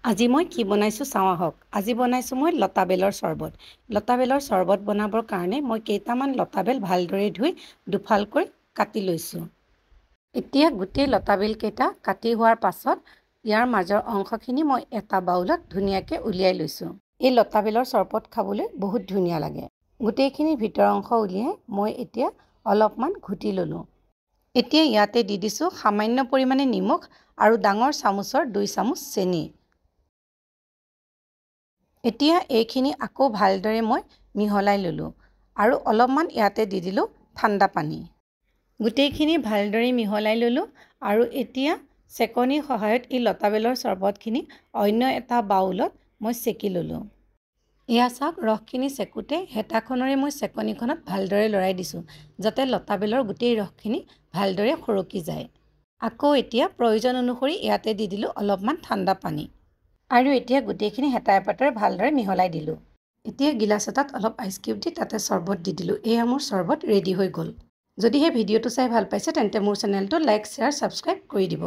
আজি মই কি বনাইছোঁ চাওঁ আহক। আজি বনাইছোঁ মই লতাবেলৰ চৰ্বত। লতাবেলৰ চৰ্বত বনাবৰ কাৰণে মই কেইটামান লতাবেল ভালদৰে ধুই দুফালকৈ কাটি লৈছোঁ। এতিয়া গোটেই লতাবেলকেইটা কাটি হোৱাৰ পাছত ইয়াৰ মাজৰ অংশখিনি মই এটা বাউলত ধুনীয়াকৈ উলিয়াই লৈছোঁ। এই লতাবেলৰ চৰ্বত খাবলৈ বহুত ধুনীয়া লাগে। গোটেইখিনি ভিতৰৰ অংশ উলিয়াই মই এতিয়া অলপমান ঘুটি ল'লোঁ। এতিয়া ইয়াতে দি দিছোঁ সামান্য পৰিমাণে নিমখ আৰু ডাঙৰ চামুচৰ 2 চামুচ চেনি। এতিয়া এইখিনি আকৌ ভালদৰে মই মিহলাই ল'লোঁ আৰু অলপমান ইয়াতে দি দিলোঁ ঠাণ্ডা পানী। গোটেইখিনি ভালদৰে মিহলাই ল'লোঁ আৰু এতিয়া চেকনিৰ সহায়ত এই লতাবেলৰ চৰ্বতখিনি অন্য এটা বাউলত মই চেকি ল'লোঁ। এয়া চাওক, ৰসখিনি চেকোঁতে হেতাখনেৰে মই চেকনিখনত ভালদৰে লৰাই দিছোঁ যাতে লতাবেলৰ গোটেই ৰসখিনি ভালদৰে সৰকি যায়। আকৌ এতিয়া প্ৰয়োজন অনুসৰি ইয়াতে দি দিলোঁ অলপমান ঠাণ্ডা পানী আৰু এতিয়া গোটেইখিনি হেতাই পাতেৰে ভালদৰে মিহলাই দিলোঁ। এতিয়া গিলাচ এটাত অলপ আইচ কিউব দি তাতে চৰ্বত দি দিলোঁ। এয়া মোৰ চৰ্বত ৰেডি হৈ গ'ল। যদিহে ভিডিঅ'টো চাই ভাল পাইছে তেন্তে মোৰ চেনেলটো লাইক, শ্বেয়াৰ, ছাবস্ক্ৰাইব কৰি দিব।